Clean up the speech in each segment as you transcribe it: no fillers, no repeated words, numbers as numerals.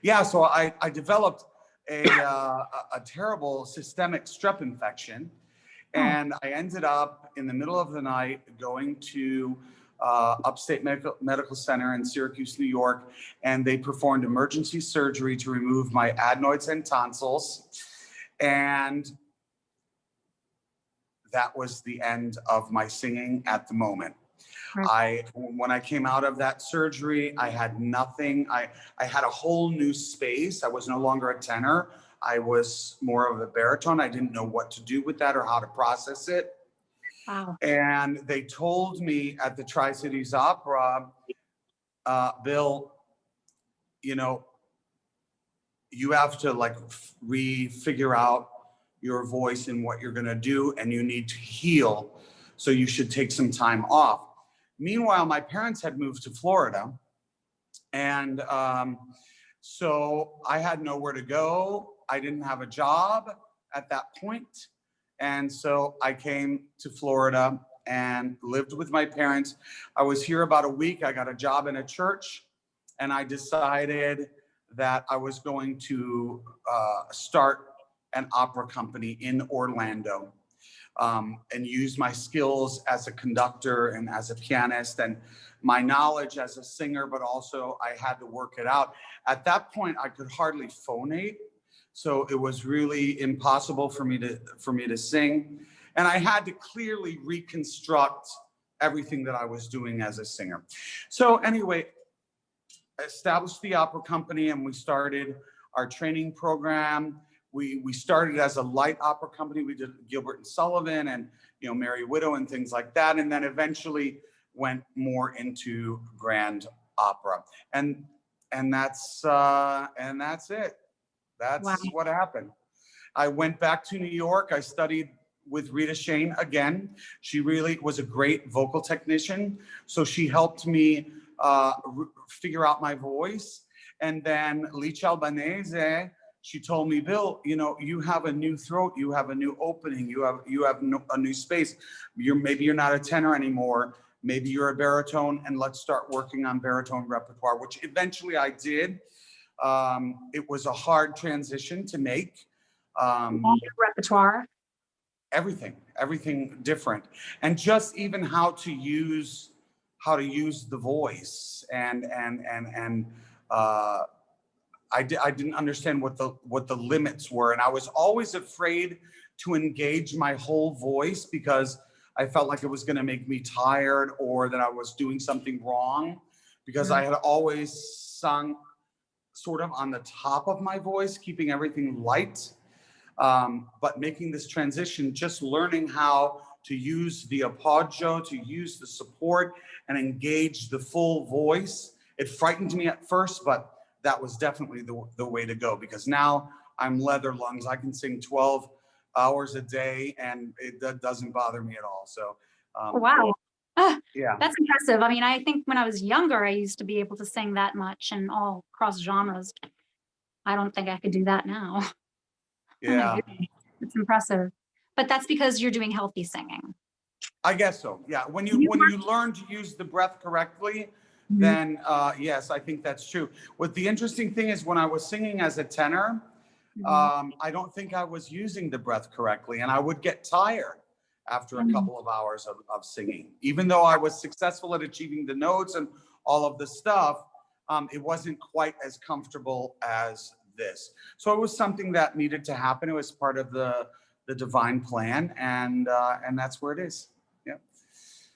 Yeah, so I developed a terrible systemic strep infection, Oh, and I ended up in the middle of the night going to Upstate Medical Center in Syracuse, New York, and they performed emergency surgery to remove my adenoids and tonsils. And that was the end of my singing at the moment. right. When I came out of that surgery, I had nothing. I had a whole new space. I was no longer a tenor. I was more of a baritone. I didn't know what to do with that or how to process it. Wow. And they told me at the Tri-Cities Opera, Bill, you know, you have to like figure out your voice and what you're going to do, and you need to heal. So you should take some time off. Meanwhile, my parents had moved to Florida, and so I had nowhere to go. I didn't have a job at that point. And so I came to Florida and lived with my parents. I was here about a week. I got a job in a church, and I decided that I was going to start an opera company in Orlando, and use my skills as a conductor and as a pianist and my knowledge as a singer, but also I had to work it out. At that point, I could hardly phonate, so it was really impossible for me to sing, and I had to clearly reconstruct everything that I was doing as a singer. So anyway, established the opera company, and we started our training program. We started as a light opera company. We did Gilbert and Sullivan and Merry Widow and things like that, and then eventually went more into grand opera. And that's it. Wow. That's what happened. I went back to New York. I studied with Rita Shane again. She really was a great vocal technician. So she helped me figure out my voice. And then Licia Albanese, she told me, Bill, you have a new throat, you have a new opening, you have a new space. Maybe you're not a tenor anymore. Maybe you're a baritone, and let's start working on baritone repertoire, which eventually I did. It was a hard transition to make. Repertoire. Everything different, and just even how to use the voice, and I didn't understand what the limits were, and I was always afraid to engage my whole voice because I felt like it was going to make me tired or that I was doing something wrong, because I had always sung sort of on the top of my voice, keeping everything light. But making this transition, just learning how to use the appoggio, to use the support and engage the full voice. It frightened me at first, but that was definitely the way to go, because now I'm leather lungs. I can sing 12 hours a day, and that doesn't bother me at all. So, Wow. yeah. That's impressive. I mean, I think when I was younger, I used to be able to sing that much and all cross genres. I don't think I could do that now. Oh my Yeah, goodness. It's impressive. But that's because you're doing healthy singing. I guess so. Yeah, when you learn to use the breath correctly, Mhm. then yes, I think that's true. What the interesting thing is, when I was singing as a tenor, I don't think I was using the breath correctly, and I would get tired after a couple of hours of singing. Even though I was successful at achieving the notes and all of the stuff, it wasn't quite as comfortable as this. So it was something that needed to happen. It was part of the divine plan, and that's where it is. Yeah.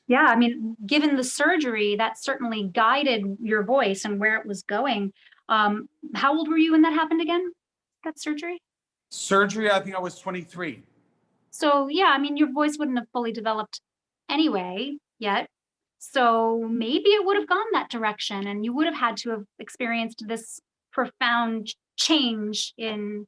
Yeah, I mean, given the surgery, that certainly guided your voice and where it was going. How old were you when that happened again? That surgery? Surgery, I think I was 23. So yeah, I mean, your voice wouldn't have fully developed anyway yet. So maybe it would have gone that direction, and you would have had to have experienced this profound change in,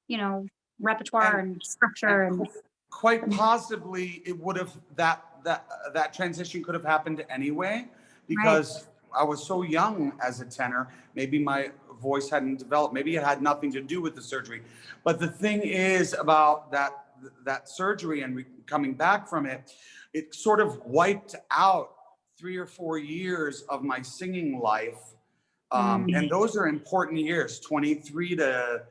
you know, repertoire And and structure and and quite possibly it would have, that transition could have happened anyway, right. because I was so young as a tenor. Maybe my voice hadn't developed. Maybe it had nothing to do with the surgery. But the thing is about that surgery and coming back from it, it sort of wiped out 3 or 4 years of my singing life, And those are important years, 23 to,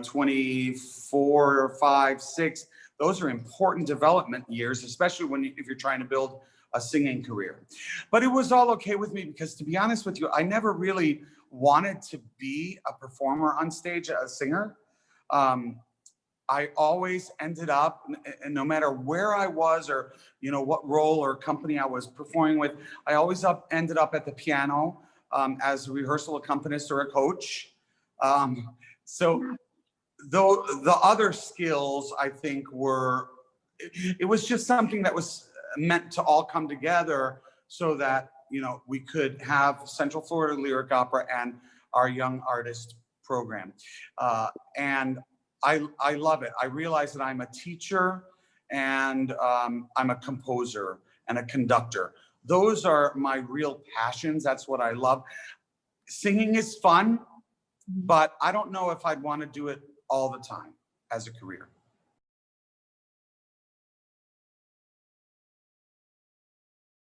24, 5, 6. Those are important development years, especially if you're trying to build a singing career. But it was all okay with me because, to be honest with you, I never really wanted to be a performer on stage, a singer. I always ended up, and no matter where I was or, what role or company I was performing with, I always ended up at the piano as a rehearsal accompanist or a coach. So though the other skills, I think, it was just something that was meant to all come together so that, we could have Central Florida Lyric Opera and our young artist program. And I love it. I realize that I'm a teacher and I'm a composer and a conductor. Those are my real passions. That's what I love. Singing is fun, but I don't know if I'd want to do it all the time as a career.